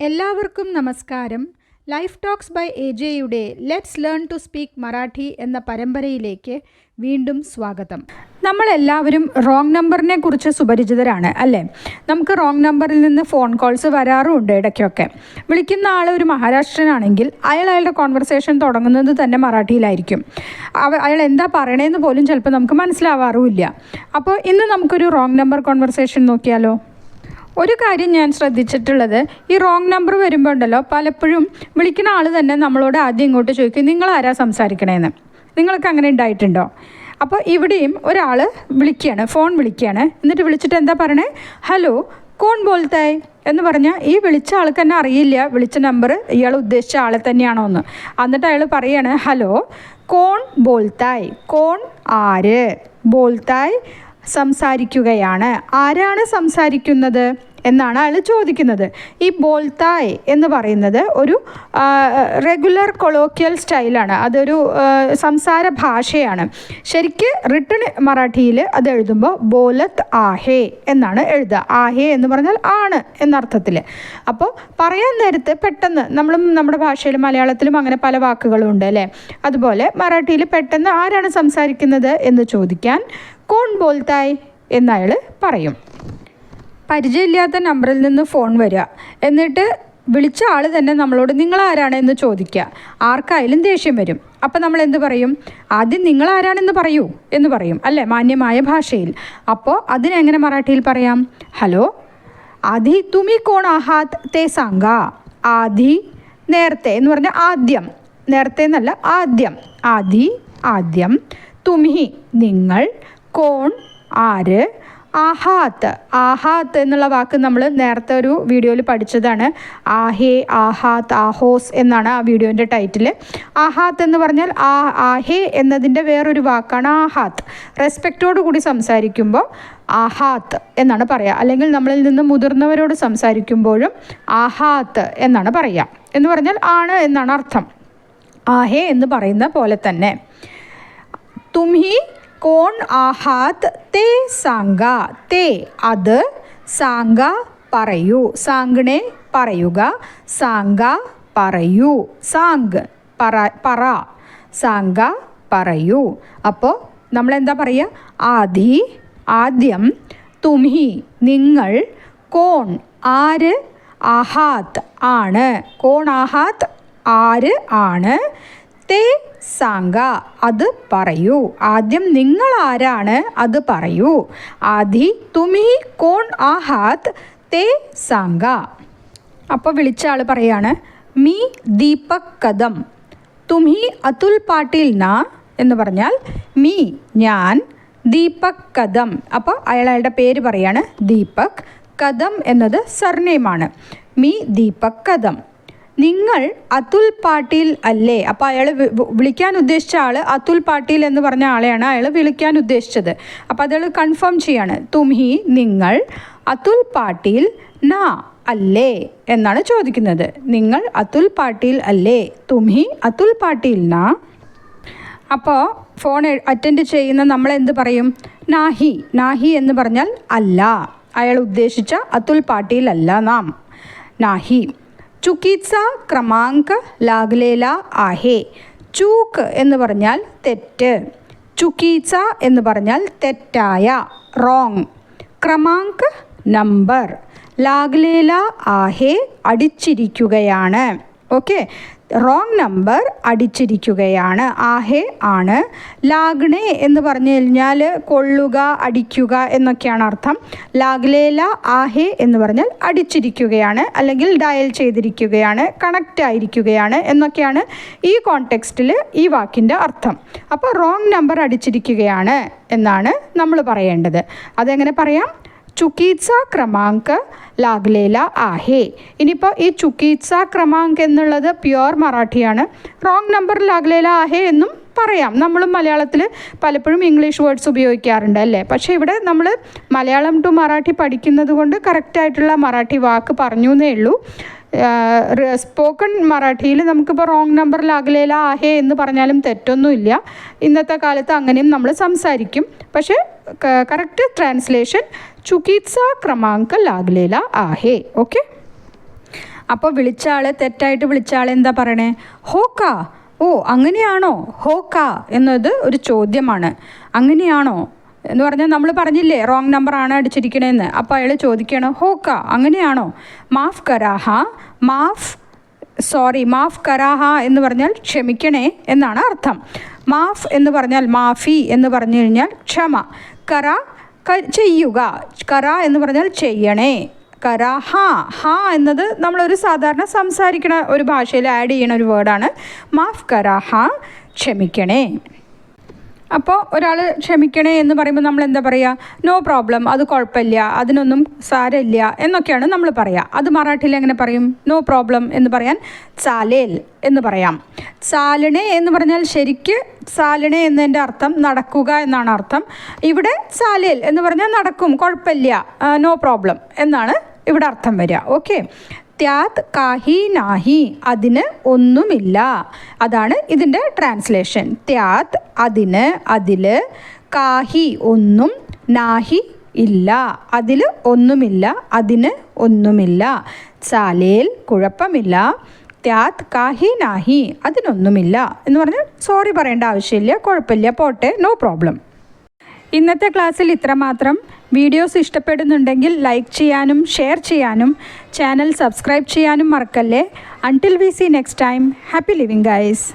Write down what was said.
എല്ലാവർക്കും നമസ്കാരം. Life talks by AJയുടെ let's learn to speak Marathi എന്ന പരമ്പരയിലേക്ക് വീണ്ടും സ്വാഗതം. നമ്മളെല്ലാവരും റോങ് നമ്പറിനെ കുറിച്ച് സുപരിചിതരാണ് അല്ലേ? നമുക്ക് റോങ് നമ്പറിൽ നിന്ന് ഫോൺ കോൾസ് വരാറുമുണ്ട് ഇടയ്ക്കൊക്കെ. വിളിക്കുന്ന ആൾ ഒരു മഹാരാഷ്ട്രനാണെങ്കിൽ അയാളുടെ കോൺവെർസേഷൻ തുടങ്ങുന്നത് തന്നെ മറാഠിയിലായിരിക്കും. അയാൾ എന്താ പറയണതെന്ന് പോലും ചിലപ്പോൾ നമുക്ക് മനസ്സിലാവാറുമില്ല. അപ്പോൾ ഇന്ന് നമുക്കൊരു റോങ് നമ്പർ കോൺവെർസേഷൻ നോക്കിയാലോ? ഒരു കാര്യം ഞാൻ ശ്രദ്ധിച്ചിട്ടുള്ളത്, ഈ റോങ് നമ്പർ വരുമ്പോൾ ഉണ്ടല്ലോ, പലപ്പോഴും വിളിക്കുന്ന ആൾ തന്നെ നമ്മളോട് ആദ്യം ഇങ്ങോട്ട് ചോദിക്കും, നിങ്ങളാരാ സംസാരിക്കണേന്ന്. നിങ്ങൾക്ക് അങ്ങനെ ഉണ്ടായിട്ടുണ്ടോ? അപ്പോൾ ഇവിടെയും ഒരാൾ വിളിക്കുകയാണ്, ഫോൺ വിളിക്കുകയാണ്. എന്നിട്ട് വിളിച്ചിട്ട് എന്താ പറയണേ? ഹലോ കോൺ ബോൾത്തായ് എന്ന് പറഞ്ഞാൽ ഈ വിളിച്ച ആൾക്ക് തന്നെ അറിയില്ല വിളിച്ച നമ്പർ ഇയാൾ ഉദ്ദേശിച്ച ആളെ തന്നെയാണോ എന്ന്. എന്നിട്ട് അയാൾ പറയാണ്, ഹലോ കോൺ ബോൾത്തായ്. കോൺ ആര്, ബോൾത്തായ് സംസാരിക്കുകയാണ്. ആരാണ് സംസാരിക്കുന്നത് എന്നാണ് അയാൾ ചോദിക്കുന്നത്. ഈ ബോൾത്തായ് എന്ന് പറയുന്നത് ഒരു റെഗുലർ കൊളോക്കിയൽ സ്റ്റൈലാണ്. അതൊരു സംസാര ഭാഷയാണ്. ശരിക്ക് റിട്ടൺ മറാഠിയിൽ അത് എഴുതുമ്പോൾ ബോലത്ത് ആഹേ എന്നാണ് എഴുതുക. ആഹേ എന്ന് പറഞ്ഞാൽ ആണ് എന്നർത്ഥത്തിൽ. അപ്പോൾ പറയാൻ നേരത്ത് പെട്ടെന്ന് നമ്മുടെ ഭാഷയിൽ മലയാളത്തിലും അങ്ങനെ പല വാക്കുകളും ഉണ്ട് അല്ലേ? അതുപോലെ മറാഠിയിൽ പെട്ടെന്ന് ആരാണ് സംസാരിക്കുന്നത് എന്ന് ചോദിക്കാൻ കോൺ ബോൾത്തായ് എന്നയാൾ പറയും. പരിചയമില്ലാത്ത നമ്പറിൽ നിന്ന് ഫോൺ വരിക, എന്നിട്ട് വിളിച്ച ആൾ തന്നെ നമ്മളോട് നിങ്ങളാരാണ് എന്ന് ചോദിക്കുക. ആർക്കായാലും ദേഷ്യം വരും. അപ്പം നമ്മൾ എന്ത് പറയും? ആദ്യം നിങ്ങളാരാണെന്ന് പറയൂ എന്ന് പറയും അല്ലേ, മാന്യമായ ഭാഷയിൽ. അപ്പോൾ അതിനെങ്ങനെ മറാഠിയിൽ പറയാം? ഹലോ ആദി തുമി കോൺ ആഹാത് തേ സാങ്ക. ആദി നേരത്തെ എന്ന് പറഞ്ഞാൽ ആദ്യം, നേരത്തെ എന്നല്ല ആദ്യം. ആദി ആദ്യം, തുമി നിങ്ങൾ, കോൺ ആര്, ആഹാത്ത്. ആഹാത്ത് എന്നുള്ള വാക്ക് നമ്മൾ നേരത്തെ ഒരു വീഡിയോയിൽ പഠിച്ചതാണ്. ആഹേ, ആഹാത്ത്, ആഹോസ് എന്നാണ് ആ വീഡിയോൻ്റെ ടൈറ്റിൽ. ആഹാത്ത് എന്ന് പറഞ്ഞാൽ ആഹേ എന്നതിൻ്റെ വേറൊരു വാക്കാണ് ആഹാത്ത്. റെസ്പെക്റ്റോടു കൂടി സംസാരിക്കുമ്പോൾ ആഹാത്ത് എന്നാണ് പറയുക. അല്ലെങ്കിൽ നമ്മളിൽ നിന്ന് മുതിർന്നവരോട് സംസാരിക്കുമ്പോഴും ആഹാത്ത് എന്നാണ് പറയുക. എന്ന് പറഞ്ഞാൽ ആണ് എന്നാണ് അർത്ഥം. ആഹേ എന്ന് പറയുന്ന പോലെ തന്നെ. തുംഹി കോൺ ആഹാത്ത് തേ സാങ്ക. തേ അത്, സാങ്ക പറയൂ, സാങ്ഗണെ പറയുക, സാങ്ക പറയൂ, സാങ് പറ, സാങ്ക പറയൂ. അപ്പോൾ നമ്മളെന്താ പറയുക? ആദി ആദ്യം, തുംഹി നിങ്ങൾ, കോൺ ആര്, ആഹാത്ത് ആണ്, കോൺ ആഹാത്ത് ആര് ആണ്, തേ സാങ്ക അത് പറയൂ. ആദ്യം നിങ്ങൾ ആരാണ് അത് പറയൂ. ആദി തുമി കോൺ ആഹാത്ത് തേ സാങ്ക. അപ്പോൾ വിളിച്ച ആൾ പറയാണ്, മീ ദീപക് കദം. തുമി അതുൽ പാട്ടീൽ നാ എന്ന് പറഞ്ഞാൽ മീ ഞാൻ, ദീപക് കദം. അപ്പോൾ അയാളുടെ പേര് പറയാണ് ദീപക്. കദം എന്നത് സർനെയിമാണ്. മീ ദീപക് കദം. നിങ്ങൾ അതുൽ പാട്ടീൽ അല്ലേ? അപ്പോൾ അയാൾ വിളിക്കാൻ ഉദ്ദേശിച്ച ആൾ അതുൽ പാട്ടീൽ എന്ന് പറഞ്ഞ ആളെയാണ് അയാൾ വിളിക്കാൻ ഉദ്ദേശിച്ചത്. അപ്പോൾ അയാൾ കൺഫേം ചെയ്യാണ്. തുംഹി നിങ്ങൾ, അതുൽ പാട്ടീൽ നാ അല്ലേ എന്നാണ് ചോദിക്കുന്നത്. നിങ്ങൾ അതുൽ പാട്ടീൽ അല്ലേ? തുംഹി അതുൽ പാട്ടീൽ നാ. അപ്പോൾ ഫോൺ അറ്റൻഡ് ചെയ്യുന്ന നമ്മൾ എന്ത് പറയും? നാഹി. നാഹി എന്ന് പറഞ്ഞാൽ അല്ല, അയാൾ ഉദ്ദേശിച്ച അതുൽ പാട്ടീൽ അല്ല നാം. നാഹി. ചുക്കീത്സ ക്രമാങ്ക് ലാഗ്ലേല ആഹേ. ചൂക്ക് എന്ന് പറഞ്ഞാൽ തെറ്റ്, ചുക്കീത്സ എന്ന് പറഞ്ഞാൽ തെറ്റായ, റോങ്. ക്രമാങ്ക് നമ്പർ, ലാഗ്ലേല ആഹേ അടിച്ചിരിക്കുകയാണ്. ഓക്കെ, റോങ് നമ്പർ അടിച്ചിരിക്കുകയാണ്. ആഹേ ആണ്. ലാഗ്ണേ എന്ന് പറഞ്ഞു കഴിഞ്ഞാൽ കൊള്ളുക, അടിക്കുക എന്നൊക്കെയാണ് അർത്ഥം. ലാഗ്ലേല ആഹേ എന്ന് പറഞ്ഞാൽ അടിച്ചിരിക്കുകയാണ്, അല്ലെങ്കിൽ ഡയൽ ചെയ്തിരിക്കുകയാണ്, കണക്റ്റ് ആയിരിക്കുകയാണ് എന്നൊക്കെയാണ് ഈ കോണ്ടെക്സ്റ്റിൽ ഈ വാക്കിൻ്റെ അർത്ഥം. അപ്പോൾ റോങ് നമ്പർ അടിച്ചിരിക്കുകയാണ് എന്നാണ് നമ്മൾ പറയേണ്ടത്. അതെങ്ങനെ പറയാം? ചുക്കീത്സ ക്രമാങ്ക് ലാഗ്ലേല ആഹേ. ഇനിയിപ്പോൾ ഈ ചുക്കീത്സ ക്രമാങ്ക് എന്നുള്ളത് പ്യുവർ മറാഠിയാണ്. റോങ് നമ്പർ ലാഗ്ലേല ആഹേ എന്നും പറയാം. നമ്മളും മലയാളത്തിൽ പലപ്പോഴും ഇംഗ്ലീഷ് വേർഡ്സ് ഉപയോഗിക്കാറുണ്ട് അല്ലേ? പക്ഷേ ഇവിടെ നമ്മൾ മലയാളം ടു മറാഠി പഠിക്കുന്നത് കൊണ്ട് കറക്റ്റായിട്ടുള്ള മറാഠി വാക്ക് പറഞ്ഞു എന്നേ ഉള്ളൂ. സ്പോക്കൺ മറാഠിയിൽ നമുക്കിപ്പോൾ റോങ് നമ്പർ ലാഗ്ലേല ആഹേ എന്ന് പറഞ്ഞാലും തെറ്റൊന്നുമില്ല. ഇന്നത്തെ കാലത്ത് അങ്ങനെയും നമ്മൾ സംസാരിക്കും. പക്ഷേ കറക്റ്റ് ട്രാൻസ്ലേഷൻ ചുക്കീത്സ ക്രമാങ്ക് ലാഗ്ലേല ആഹേ. ഓക്കെ, അപ്പോൾ വിളിച്ച ആൾ തെറ്റായിട്ട് വിളിച്ച ആൾ എന്താ പറയണേ? ഹോക്കാ. ഓ അങ്ങനെയാണോ? ഹോക്കാ എന്നത് ഒരു ചോദ്യമാണ്. അങ്ങനെയാണോ എന്ന് പറഞ്ഞാൽ നമ്മൾ പറഞ്ഞില്ലേ റോങ് നമ്പറാണ് അടിച്ചിരിക്കണേന്ന്. അപ്പോൾ അയാൾ ചോദിക്കുകയാണ് ഹോക്ക അങ്ങനെയാണോ? മാഫ് കരാഹ. മാഫ് കരാഹ എന്ന് പറഞ്ഞാൽ ക്ഷമിക്കണേ എന്നാണ് അർത്ഥം. മാഫ് എന്ന് പറഞ്ഞാൽ മാഫി എന്ന് പറഞ്ഞു കഴിഞ്ഞാൽ ക്ഷമ. കറ ചെയ്യുക. കറ എന്ന് പറഞ്ഞാൽ ചെയ്യണേ. കര ഹ എന്നത് നമ്മളൊരു സാധാരണ സംസാരിക്കണ ഒരു ഭാഷയിൽ ആഡ് ചെയ്യണ ഒരു വേർഡാണ്. മാഫ് കരാഹ ക്ഷമിക്കണേ. അപ്പോൾ ഒരാൾ ക്ഷമിക്കണേ എന്ന് പറയുമ്പോൾ നമ്മൾ എന്താ പറയുക? നോ പ്രോബ്ലം, അത് കുഴപ്പമില്ല, അതിനൊന്നും സാരമില്ല എന്നൊക്കെയാണ് നമ്മൾ പറയുക. അത് മറാഠിയിൽ എങ്ങനെ പറയും? നോ പ്രോബ്ലം എന്ന് പറയാൻ ചാലേൽ എന്ന് പറയാം. ചാലണേ എന്ന് പറഞ്ഞാൽ ശരിക്ക് ചാലണേ എന്നതിൻ്റെ അർത്ഥം നടക്കുക എന്നാണ് അർത്ഥം. ഇവിടെ ചാലേൽ എന്ന് പറഞ്ഞാൽ നടക്കും, കുഴപ്പമില്ല, നോ പ്രോബ്ലം എന്നാണ് ഇവിടെ അർത്ഥം വരിക. ഓക്കെ. ത്യാത് കാഹി നാഹി അതിന് ഒന്നുമില്ല. അതാണ് ഇതിൻ്റെ ട്രാൻസ്ലേഷൻ. ത്യാത് അതിന്, അതിൽ, കാഹി ഒന്നും, നാഹി ഇല്ല, അതിൽ ഒന്നുമില്ല, അതിന് ഒന്നുമില്ല. ചാലേൽ കുഴപ്പമില്ല, ത്യാത് കാഹി നാഹി അതിനൊന്നുമില്ല എന്ന് പറഞ്ഞാൽ സോറി പറയേണ്ട ആവശ്യമില്ല, കുഴപ്പമില്ല, പോട്ടെ, നോ പ്രോബ്ലം. ഇന്നത്തെ ക്ലാസ്സിൽ ഇത്രമാത്രം. വീഡിയോസ് ഇഷ്ടപ്പെടുന്നുണ്ടെങ്കിൽ ലൈക്ക് ചെയ്യാനും ഷെയർ ചെയ്യാനും ചാനൽ സബ്സ്ക്രൈബ് ചെയ്യാനും മറക്കല്ലേ. Until we see next time, happy living guys.